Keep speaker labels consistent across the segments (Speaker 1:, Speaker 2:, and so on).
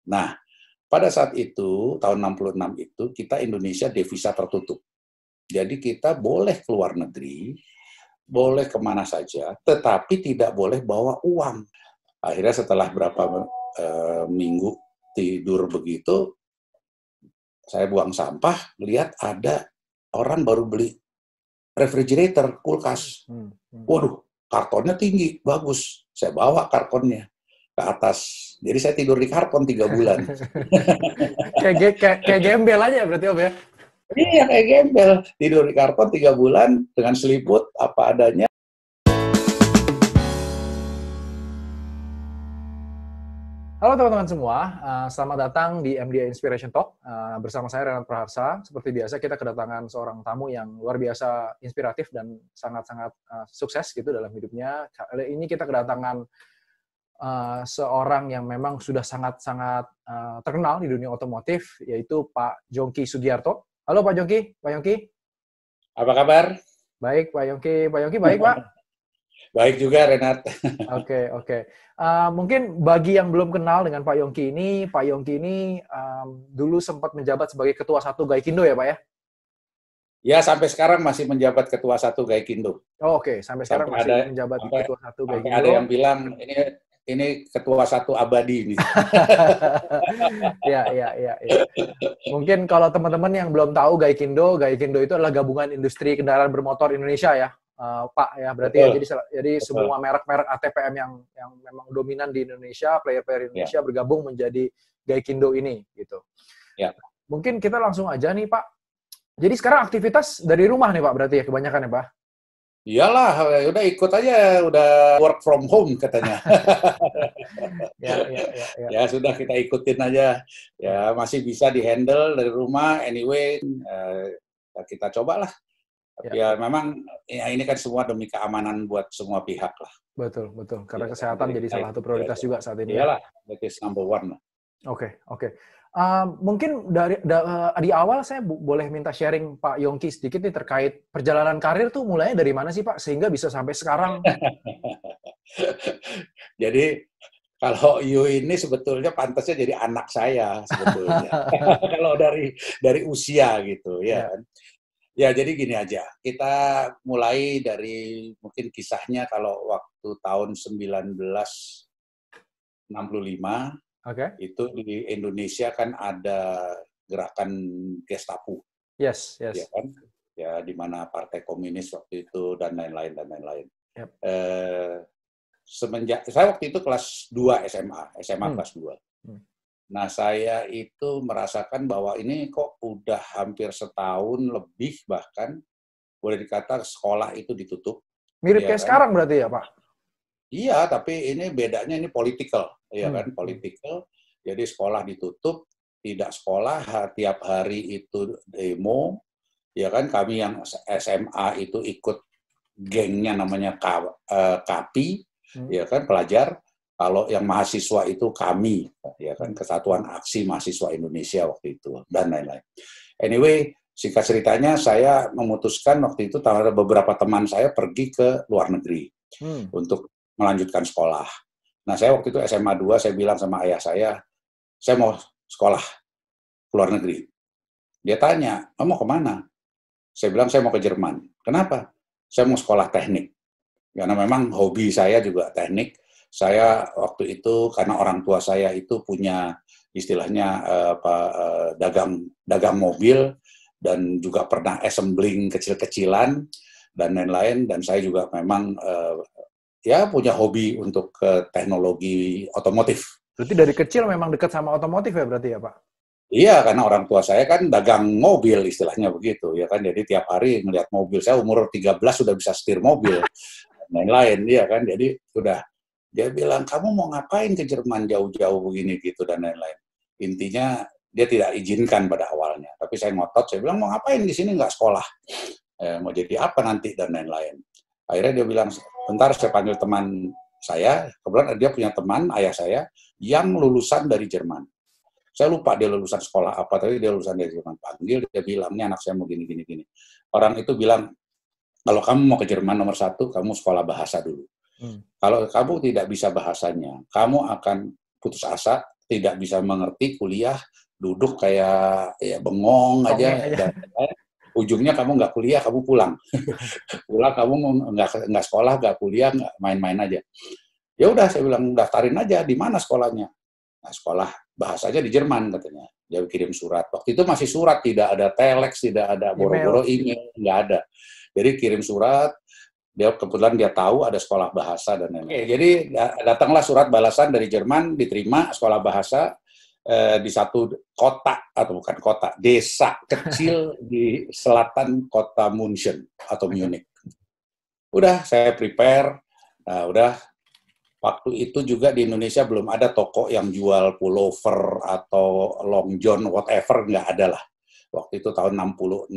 Speaker 1: Nah, pada saat itu, tahun 66 itu, kita Indonesia devisa tertutup. Jadi kita boleh keluar negeri, boleh kemana saja, tetapi tidak boleh bawa uang. Akhirnya setelah berapa minggu tidur begitu, saya buang sampah, lihat ada orang baru beli refrigerator, kulkas. Waduh, kartonnya tinggi, bagus. Saya bawa kartonnya ke atas. Jadi saya tidur di karton 3 bulan.
Speaker 2: Kayak gembel aja berarti Om ya?
Speaker 1: Iya, kayak gembel. Tidur di karton 3 bulan dengan selimut apa adanya.
Speaker 2: Halo teman-teman semua, selamat datang di MDA Inspiration Talk. Bersama saya Renat Praharsa. Seperti biasa kita kedatangan seorang tamu yang luar biasa inspiratif dan sangat-sangat sukses gitu dalam hidupnya. Kali ini kita kedatangan seorang yang memang sudah sangat-sangat terkenal di dunia otomotif, yaitu Pak Yongki Sugiarto. Halo Pak Yongki, Pak Yongki.
Speaker 1: Apa kabar?
Speaker 2: Baik Pak Yongki, Pak Yongki baik Pak?
Speaker 1: Baik juga Renat.
Speaker 2: Oke. Mungkin bagi yang belum kenal dengan Pak Yongki ini dulu sempat menjabat sebagai Ketua 1 Gaikindo ya Pak ya?
Speaker 1: Ya, sampai sekarang masih menjabat Ketua 1 Gaikindo.
Speaker 2: Oh, Oke. Sampai sekarang masih menjabat Ketua 1
Speaker 1: Sampai
Speaker 2: Gaikindo.
Speaker 1: ada yang bilang ini Ketua 1 abadi ini.
Speaker 2: Ya. Mungkin kalau teman-teman yang belum tahu Gaikindo itu adalah gabungan industri kendaraan bermotor Indonesia ya. Pak ya, berarti ya, jadi semua merek-merek ATPM yang memang dominan di Indonesia, player-player Indonesia bergabung menjadi Gaikindo ini gitu.
Speaker 1: Ya.
Speaker 2: Mungkin kita langsung aja nih Pak. Jadi sekarang aktivitas dari rumah nih Pak berarti ya kebanyakan ya Pak?
Speaker 1: Iyalah, udah ikut aja, udah work from home katanya.
Speaker 2: Ya.
Speaker 1: Ya sudah, kita ikutin aja. Ya masih bisa dihandle dari rumah. Anyway, kita cobalah. Ya memang ya ini kan semua demi keamanan buat semua pihak lah.
Speaker 2: Betul. Karena kesehatan jadi salah satu prioritas juga saat ini.
Speaker 1: Iyalah, that is number one lah.
Speaker 2: Oke. Mungkin di awal saya boleh minta sharing Pak Yongki sedikit nih terkait perjalanan karir tuh mulainya dari mana sih Pak sehingga bisa sampai sekarang?
Speaker 1: Jadi kalau Yu ini sebetulnya pantasnya jadi anak saya sebetulnya. Kalau dari usia gitu ya. Ya, jadi gini aja. Kita mulai dari mungkin kisahnya kalau waktu tahun 1965, itu di Indonesia kan ada gerakan Gestapo.
Speaker 2: Yes.
Speaker 1: Ya kan? Ya, di mana Partai Komunis waktu itu dan lain-lain.
Speaker 2: Yep.
Speaker 1: Semenjak saya waktu itu kelas 2 SMA kelas 2. Nah, saya itu merasakan bahwa ini kok udah hampir setahun lebih bahkan, boleh dikata sekolah itu ditutup.
Speaker 2: Mirip kayak sekarang berarti ya, Pak?
Speaker 1: Iya, tapi ini bedanya ini political, ya kan, political. Jadi sekolah ditutup, tidak sekolah, tiap hari itu demo, ya kan, kami yang SMA itu ikut gengnya namanya KAPI, ya kan, pelajar. Kalau yang mahasiswa itu kami, ya kan, Kesatuan Aksi Mahasiswa Indonesia waktu itu, dan lain-lain. Anyway, singkat ceritanya, saya memutuskan waktu itu beberapa teman saya pergi ke luar negeri untuk melanjutkan sekolah. Nah, saya waktu itu SMA 2, saya bilang sama ayah saya mau sekolah ke luar negeri. Dia tanya, mau kemana? Saya bilang, saya mau ke Jerman. Kenapa? Saya mau sekolah teknik. Karena memang hobi saya juga teknik. Saya waktu itu karena orang tua saya itu punya istilahnya dagang mobil dan juga pernah assembling kecil-kecilan dan lain-lain, dan saya juga memang ya punya hobi untuk teknologi otomotif.
Speaker 2: Berarti dari kecil memang dekat sama otomotif ya berarti ya Pak?
Speaker 1: Iya, karena orang tua saya kan dagang mobil istilahnya begitu ya kan, jadi tiap hari ngelihat mobil. Saya umur 13 sudah bisa setir mobil dan lain-lain, ya kan, jadi sudah. Dia bilang, kamu mau ngapain ke Jerman jauh-jauh begini gitu dan lain-lain. Intinya dia tidak izinkan pada awalnya, tapi saya ngotot, saya bilang mau ngapain di sini nggak sekolah, mau jadi apa nanti dan lain-lain. Akhirnya dia bilang, bentar saya panggil teman saya, kebetulan dia punya teman ayah saya yang lulusan dari Jerman. Saya lupa dia lulusan sekolah apa, tapi dia lulusan dari Jerman. Panggil, dia bilang, ini anak saya mau gini. Orang itu bilang, kalau kamu mau ke Jerman nomor 1, kamu sekolah bahasa dulu. Kalau kamu tidak bisa bahasanya, kamu akan putus asa tidak bisa mengerti kuliah, duduk kayak ya bengong aja, dan ujungnya kamu nggak kuliah, kamu pulang. Pulang kamu nggak sekolah, nggak kuliah, nggak main-main aja. Ya udah, saya bilang daftarin aja, di mana sekolahnya? Nah, sekolah bahasanya di Jerman katanya. Dia kirim surat. Waktu itu masih surat, tidak ada telex, tidak ada boro-boro email, nggak ada. Jadi kirim surat, dia kebetulan dia tahu ada sekolah bahasa dan lain-lain. Jadi datanglah surat balasan dari Jerman, diterima sekolah bahasa di satu kota, atau bukan kota, desa kecil di selatan kota München atau Munich. Udah, saya prepare, nah udah. Waktu itu juga di Indonesia belum ada toko yang jual pullover atau long john, whatever, nggak ada lah. Waktu itu tahun 66.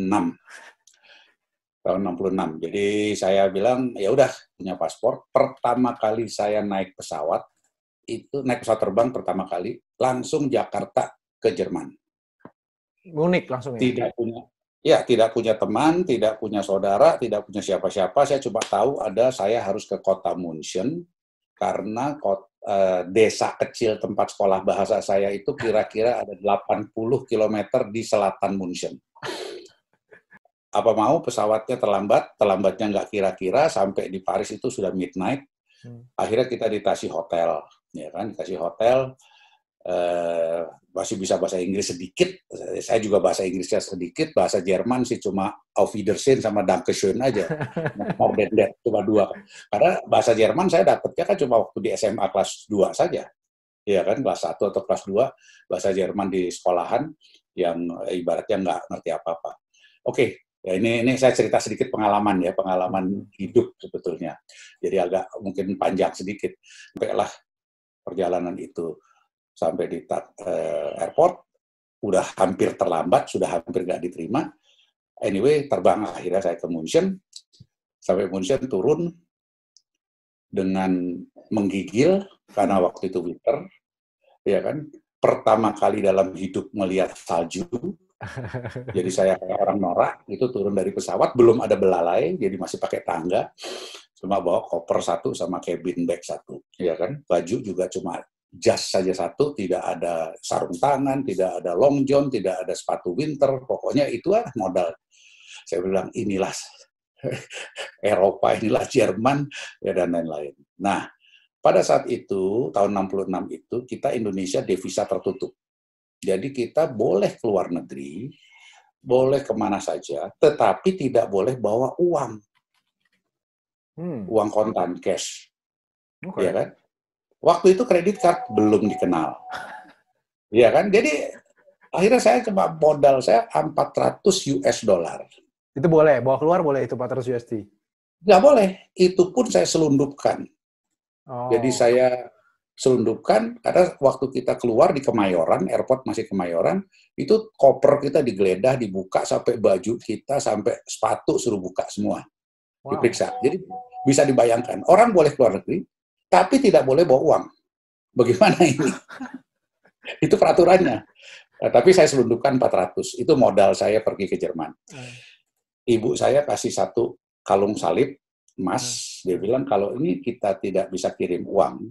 Speaker 1: Tahun 66. Jadi saya bilang, ya udah, punya paspor. Pertama kali saya naik pesawat, itu naik pesawat terbang pertama kali, langsung Jakarta ke Jerman.
Speaker 2: Unik langsung ya?
Speaker 1: Tidak punya teman, tidak punya saudara, tidak punya siapa-siapa. Saya cuma tahu saya harus ke kota München, karena desa kecil tempat sekolah bahasa saya itu kira-kira ada 80 km di selatan München. Apa mau pesawatnya terlambatnya nggak kira-kira, sampai di Paris itu sudah midnight. Akhirnya kita dikasih hotel, ya kan, dikasih hotel, masih bisa bahasa Inggris sedikit, saya juga bahasa Inggrisnya sedikit, bahasa Jerman sih cuma Auf Wiedersehen sama Dankeschön aja, more than that, cuma 2. Karena bahasa Jerman saya dapetnya kan cuma waktu di SMA kelas 2 saja, ya kan, kelas 1 atau kelas 2, bahasa Jerman di sekolahan yang ibaratnya nggak ngerti apa-apa. Oke, ya ini saya cerita sedikit pengalaman hidup sebetulnya, jadi agak mungkin panjang sedikit. Sampailah perjalanan itu sampai di airport, udah hampir terlambat, sudah hampir nggak diterima. Anyway, terbang akhirnya saya ke München. Sampai München turun dengan menggigil, karena waktu itu winter, ya kan. Pertama kali dalam hidup melihat salju. Jadi saya kayak orang norak, itu turun dari pesawat, belum ada belalai, jadi masih pakai tangga. Cuma bawa koper 1 sama cabin bag 1, ya kan. Baju juga cuma jas saja 1, tidak ada sarung tangan, tidak ada long john, tidak ada sepatu winter, pokoknya itu modal. Saya bilang, inilah Eropa, inilah Jerman, ya, dan lain-lain. Nah, pada saat itu, tahun 66 itu, kita Indonesia devisa tertutup. Jadi kita boleh keluar negeri, boleh kemana saja, tetapi tidak boleh bawa uang. Uang kontan, cash. Ya kan? Waktu itu kredit card belum dikenal. Iya kan? Jadi akhirnya saya coba modal saya 400 US dollar.
Speaker 2: Itu boleh, bawa keluar boleh itu 400 USD?
Speaker 1: Nggak boleh. Itu pun saya selundupkan. Jadi saya selundupkan, karena waktu kita keluar di Kemayoran, airport masih Kemayoran, itu koper kita digeledah, dibuka, sampai baju kita, sampai sepatu suruh buka semua. Diperiksa. Jadi bisa dibayangkan, orang boleh keluar negeri, tapi tidak boleh bawa uang. Bagaimana ini? Itu peraturannya. Nah, tapi saya selundupkan 400. Itu modal saya pergi ke Jerman. Ibu saya kasih 1 kalung salib emas. Dia bilang, kalau ini kita tidak bisa kirim uang,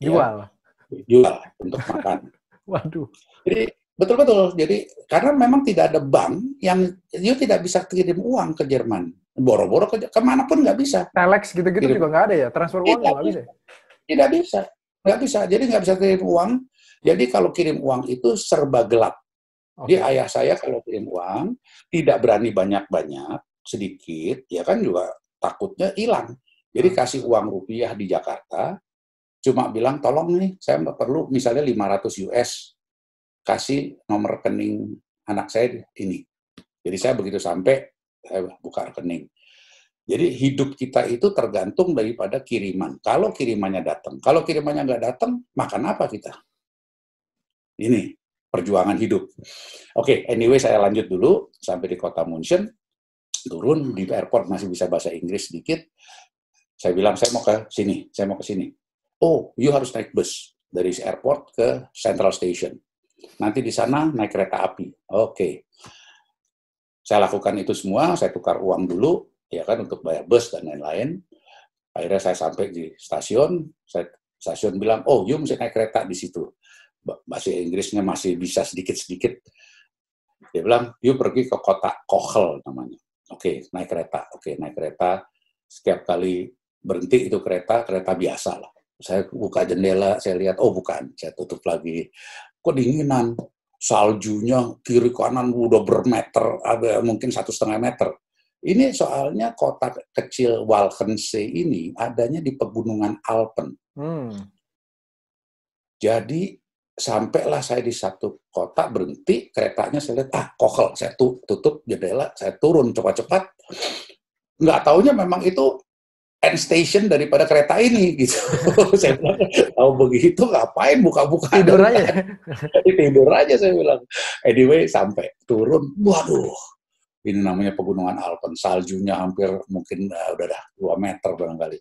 Speaker 2: jual.
Speaker 1: Ya, jual untuk makan.
Speaker 2: Waduh.
Speaker 1: Jadi betul-betul. Jadi karena memang tidak ada bank yang tidak bisa kirim uang ke Jerman. Boro-boro kemana pun nggak bisa.
Speaker 2: Telex gitu-gitu juga nggak ada ya? Transfer uang nggak bisa?
Speaker 1: Tidak bisa. Nggak bisa. Jadi nggak bisa kirim uang. Jadi kalau kirim uang itu serba gelap. Jadi ayah saya kalau kirim uang tidak berani banyak-banyak, sedikit, ya kan juga takutnya hilang. Jadi kasih uang rupiah di Jakarta, cuma bilang, tolong nih, saya perlu misalnya 500 US, kasih nomor rekening anak saya ini. Jadi saya begitu sampai, saya buka rekening. Jadi hidup kita itu tergantung daripada kiriman. Kalau kirimannya datang, kalau kirimannya nggak datang, makan apa kita? Ini perjuangan hidup. Oke, anyway saya lanjut dulu sampai di kota München, turun di airport masih bisa bahasa Inggris sedikit. Saya bilang saya mau ke sini, saya mau ke sini. Oh, you harus naik bus dari airport ke Central Station. Nanti di sana naik kereta api. Oke. Saya lakukan itu semua, saya tukar uang dulu, ya kan, untuk bayar bus dan lain-lain. Akhirnya saya sampai di stasiun, stasiun bilang, oh, you mesti naik kereta di situ. bahasa Inggrisnya masih bisa sedikit-sedikit. Dia bilang, yuk pergi ke kota Kochel namanya. Oke, naik kereta. Oke, naik kereta. Setiap kali berhenti itu kereta biasa lah. Saya buka jendela, saya lihat, oh bukan, saya tutup lagi. Kedinginan, saljunya kiri kanan udah bermeter, ada mungkin 1,5 meter. Ini soalnya kota kecil Walchensee ini adanya di pegunungan Alpen. Jadi sampailah saya di satu kota, berhenti, keretanya saya lihat, Kochel, saya tutup jendela, saya turun cepat-cepat. Nggak taunya memang itu end station daripada kereta ini, gitu. Saya bilang, tahu begitu, ngapain buka-buka.
Speaker 2: Tidur aja.
Speaker 1: Tidur aja, saya bilang. Anyway, sampai turun, waduh, ini namanya pegunungan Alpen, saljunya hampir mungkin udah 2 meter barangkali.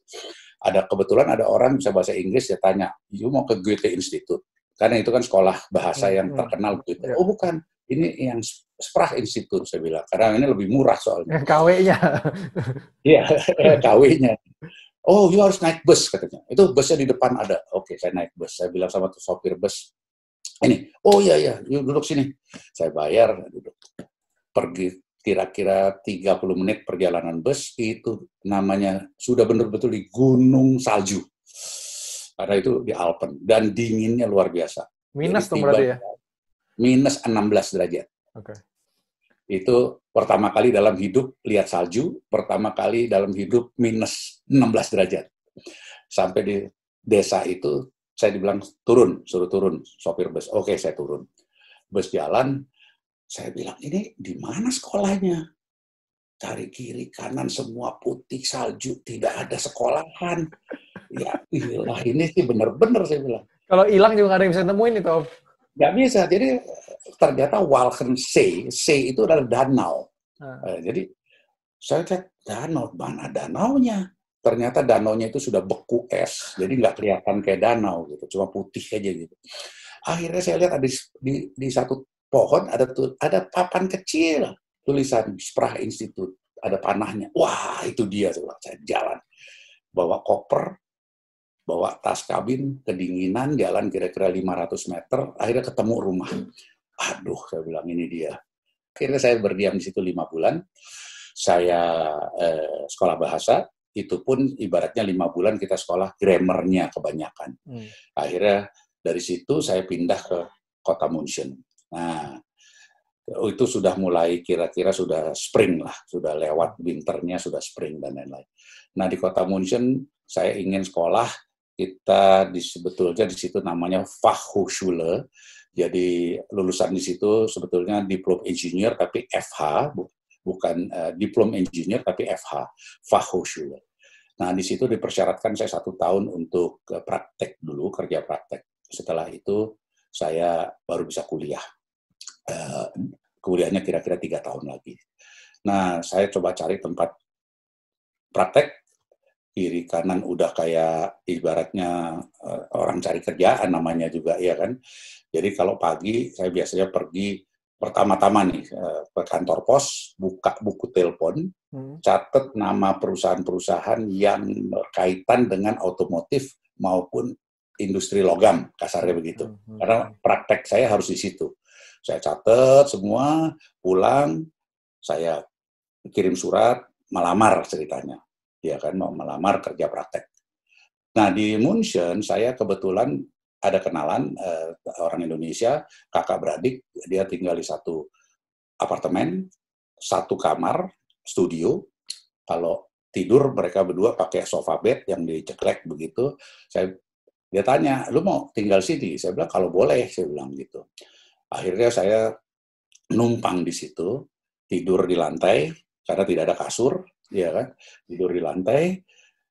Speaker 1: Kebetulan ada orang bisa bahasa Inggris, dia tanya, you mau ke Goethe Institute? Karena itu kan sekolah bahasa yang terkenal gitu. Oh bukan, ini yang Sprach Institute, saya bilang. Karena ini lebih murah soalnya.
Speaker 2: KW-nya.
Speaker 1: Iya, KW-nya. Oh, you harus naik bus, katanya. Itu busnya di depan ada. Oke, saya naik bus. Saya bilang sama sopir bus, ini, oh iya, you duduk sini. Saya bayar, duduk. Pergi kira-kira 30 menit perjalanan bus, itu namanya sudah benar-betul di gunung salju. Karena itu di Alpen, dan dinginnya luar biasa.
Speaker 2: Minus tuh berarti ya?
Speaker 1: Minus 16 derajat.
Speaker 2: Oke.
Speaker 1: Itu pertama kali dalam hidup lihat salju, pertama kali dalam hidup minus 16 derajat. Sampai di desa itu, saya dibilang turun, suruh turun, sopir bus. Oke, saya turun. Bus jalan, saya bilang, ini di mana sekolahnya? Cari kiri, kanan, semua putih, salju, tidak ada sekolahan. Ya, iyalah, ini sih benar-benar, saya bilang.
Speaker 2: Kalau hilang juga nggak ada yang bisa nemuin itu, Om.
Speaker 1: Nggak bisa. Jadi ternyata Walchensee, See itu adalah danau. Jadi saya lihat danau, mana danaunya? Ternyata danaunya itu sudah beku es, jadi nggak kelihatan kayak danau gitu, cuma putih aja gitu. Akhirnya saya lihat ada di satu pohon ada papan kecil tulisan Sprach Institute, ada panahnya. Wah, itu dia tuh. Saya jalan, bawa koper, bawa tas kabin, kedinginan, jalan kira-kira 500 meter, akhirnya ketemu rumah. Aduh, saya bilang ini dia. Akhirnya saya berdiam di situ 5 bulan. Saya sekolah bahasa, itu pun ibaratnya 5 bulan kita sekolah grammarnya kebanyakan. Akhirnya dari situ saya pindah ke kota München. Nah, itu sudah mulai kira-kira sudah spring lah, sudah lewat winternya, sudah spring dan lain-lain. Nah, di kota München saya ingin sekolah, kita sebetulnya di situ namanya Fachhochschule. Jadi lulusan di situ sebetulnya diplom engineer tapi FH, bukan diplom engineer tapi FH, Fachhochschule. Nah, di situ dipersyaratkan saya 1 tahun untuk praktek dulu, kerja praktek. Setelah itu saya baru bisa kuliah. Kuliahnya kira-kira 3 tahun lagi. Nah, saya coba cari tempat praktek, kiri kanan udah kayak ibaratnya orang cari kerjaan namanya juga, ya kan. Jadi kalau pagi saya biasanya pergi pertama-tama nih ke kantor pos, buka buku telepon, catat nama perusahaan-perusahaan yang berkaitan dengan otomotif maupun industri logam, kasarnya begitu. Karena praktek saya harus di situ. Saya catat semua, pulang, saya kirim surat, melamar ceritanya. Ya kan, mau melamar kerja praktek. Nah, di München, saya kebetulan ada kenalan orang Indonesia, kakak beradik, dia tinggal di satu apartemen, 1 kamar, studio. Kalau tidur, mereka berdua pakai sofa bed yang diceklek begitu. Dia tanya, lu mau tinggal sini? Saya bilang, kalau boleh, saya bilang gitu. Akhirnya saya numpang di situ, tidur di lantai, karena tidak ada kasur, ya kan, tidur di lantai,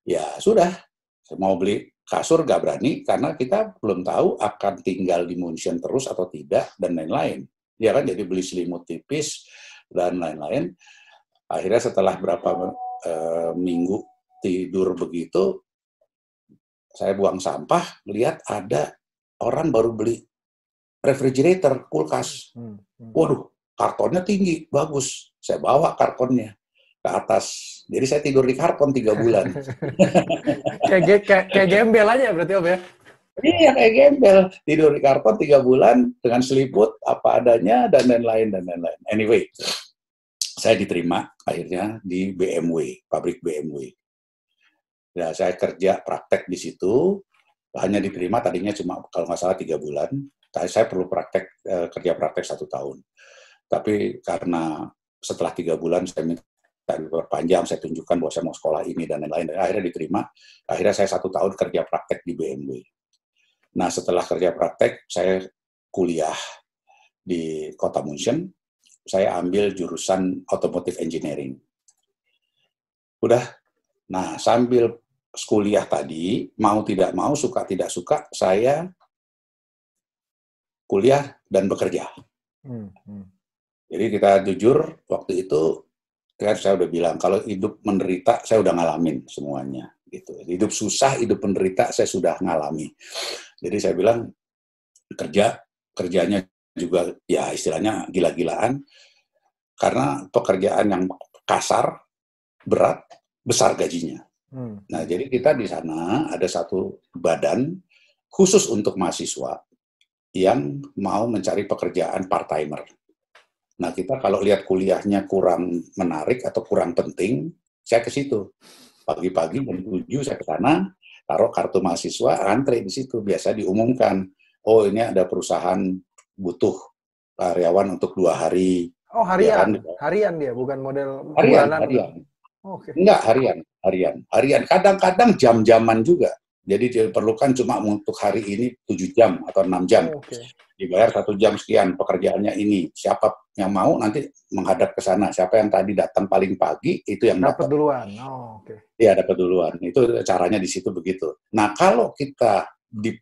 Speaker 1: ya sudah, saya mau beli kasur nggak berani, karena kita belum tahu akan tinggal di München terus atau tidak, dan lain-lain. Ya kan, jadi beli selimut tipis, dan lain-lain. Akhirnya setelah berapa minggu tidur begitu, saya buang sampah, lihat ada orang baru beli refrigerator, kulkas. Waduh, kartonnya tinggi, bagus. Saya bawa kartonnya ke atas. Jadi saya tidur di karton 3 bulan.
Speaker 2: Kayak gembel aja berarti, Om ya?
Speaker 1: Iya, kayak gembel. Tidur di karton 3 bulan dengan selimut apa adanya dan lain-lain dan lain-lain. Anyway, saya diterima akhirnya di BMW, pabrik BMW. Ya, saya kerja praktek di situ, hanya diterima tadinya cuma kalau nggak salah 3 bulan. Saya perlu praktek, kerja praktek 1 tahun. Tapi karena setelah 3 bulan saya minta diperpanjang, saya tunjukkan bahwa saya mau sekolah ini dan lain-lain. Akhirnya diterima. Akhirnya saya 1 tahun kerja praktek di BMW. Nah, setelah kerja praktek, saya kuliah di Kota München. Saya ambil jurusan Automotive Engineering. Udah. Nah, sambil kuliah tadi, mau tidak mau, suka tidak suka, saya kuliah dan bekerja. Jadi kita jujur, waktu itu kan saya udah bilang, kalau hidup menderita, saya udah ngalamin semuanya. Gitu. Hidup susah, hidup menderita, saya sudah ngalami. Jadi saya bilang, kerjanya juga ya istilahnya gila-gilaan, karena pekerjaan yang kasar, berat, besar gajinya. Nah, jadi kita di sana ada satu badan khusus untuk mahasiswa yang mau mencari pekerjaan part-timer. Nah, kita kalau lihat kuliahnya kurang menarik atau kurang penting, saya ke situ. Pagi-pagi jam 7 saya ke sana, taruh kartu mahasiswa, antre di situ. Biasa diumumkan, oh ini ada perusahaan butuh karyawan untuk 2 hari.
Speaker 2: Oh,
Speaker 1: Ya
Speaker 2: harian.
Speaker 1: kan?
Speaker 2: Harian dia, bukan model bulanan.
Speaker 1: Harian.
Speaker 2: Oh, okay.
Speaker 1: Enggak, harian. Kadang-kadang jam-jaman juga. Jadi diperlukan cuma untuk hari ini 7 jam atau 6 jam.
Speaker 2: Oh, okay.
Speaker 1: Dibayar 1 jam sekian, pekerjaannya ini. Siapa yang mau nanti menghadap ke sana. Siapa yang tadi datang paling pagi, itu yang
Speaker 2: dapat
Speaker 1: dapat.
Speaker 2: duluan. Oh, oke. Okay.
Speaker 1: Iya, dapat duluan. Itu caranya di situ begitu. Nah, kalau kita di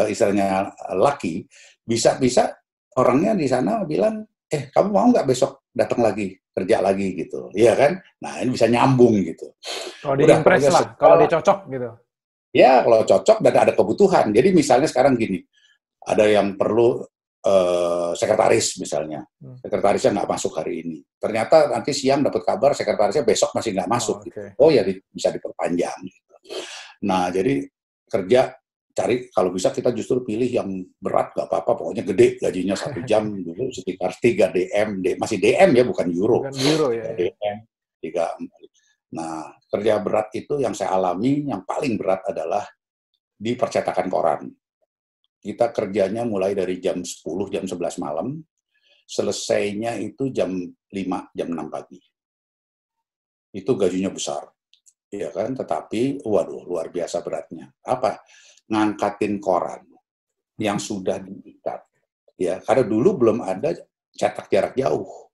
Speaker 1: istilahnya lucky, bisa-bisa orangnya di sana bilang, kamu mau nggak besok datang lagi, kerja lagi gitu. Iya kan? Nah, ini bisa nyambung gitu.
Speaker 2: Kalau dia impress lah, kalau dia cocok gitu.
Speaker 1: Ya, kalau cocok dan ada kebutuhan. Jadi misalnya sekarang gini, ada yang perlu sekretaris misalnya. Sekretarisnya nggak masuk hari ini. Ternyata nanti siang dapat kabar sekretarisnya besok masih nggak masuk.
Speaker 2: Oh, okay.
Speaker 1: Gitu. Oh ya, bisa diperpanjang. Gitu. Nah, jadi kerja, cari, kalau bisa kita justru pilih yang berat, nggak apa-apa, pokoknya gede, gajinya 1 jam dulu sekitar 3 DM, masih DM ya, bukan euro.
Speaker 2: Bukan euro ya.
Speaker 1: DM, 3. Nah, kerja berat itu yang saya alami, yang paling berat adalah di percetakan koran. Kita kerjanya mulai dari jam 10, jam 11 malam, selesainya itu jam 5, jam 6 pagi. Itu gajinya besar, ya kan? Tetapi, waduh, luar biasa beratnya. Apa? Ngangkatin koran yang sudah diikat. Ya, karena dulu belum ada cetak jarak jauh.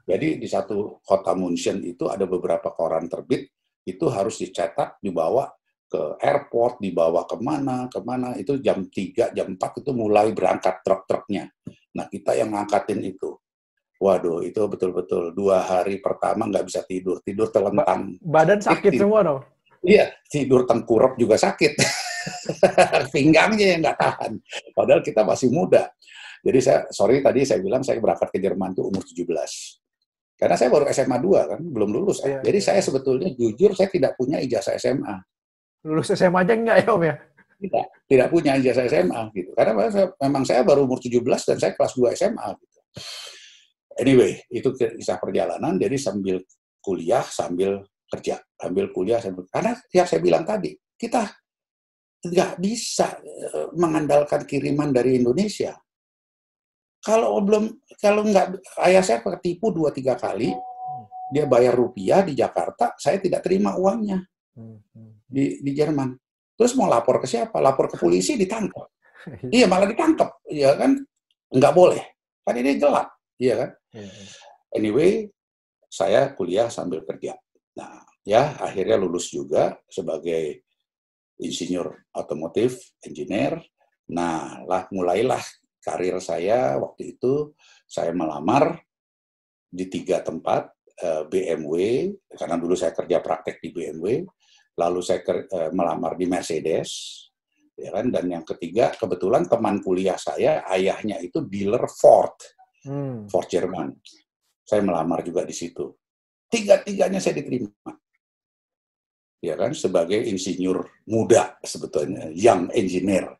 Speaker 1: Jadi di satu kota München itu ada beberapa koran terbit, itu harus dicetak, dibawa ke airport, dibawa kemana, itu jam 3, jam 4 itu mulai berangkat truk-truknya. Nah, kita yang ngangkatin itu. Waduh, itu betul-betul 2 hari pertama nggak bisa tidur telentang.
Speaker 2: Badan sakit semua dong?
Speaker 1: Iya, tidur tengkurap juga sakit. Pinggangnya yang nggak tahan. Padahal kita masih muda. Jadi tadi saya bilang saya berangkat ke Jerman tuh umur 17. Karena saya baru SMA 2 kan, belum lulus. Jadi saya sebetulnya jujur saya tidak punya ijazah SMA.
Speaker 2: Lulus SMA aja enggak ya, Om ya?
Speaker 1: Tidak punya ijazah SMA gitu. Karena memang saya baru umur 17 dan saya kelas 2 SMA gitu. Anyway, itu kisah perjalanan, jadi sambil kuliah, sambil kerja. Sambil kuliah, karena yang saya bilang tadi, kita nggak bisa mengandalkan kiriman dari Indonesia. Kalau nggak, ayah saya ketipu 2-3 kali, dia bayar rupiah di Jakarta, saya tidak terima uangnya di Jerman. Terus mau lapor ke siapa? Lapor ke polisi, ditangkap. Iya, malah ditangkap, ya kan? Nggak boleh, kan ini gelap, iya kan? Anyway, saya kuliah sambil kerja. Nah, ya akhirnya lulus juga sebagai insinyur otomotif, engineer. Nah, mulailah karir saya waktu itu. Saya melamar di 3 tempat, BMW, karena dulu saya kerja praktek di BMW, lalu saya melamar di Mercedes, ya kan? Dan yang ketiga, kebetulan teman kuliah saya, ayahnya itu dealer Ford, Ford Jerman. Saya melamar juga di situ. 3-tiganya saya diterima. ya kan, sebagai insinyur muda sebetulnya, young engineer.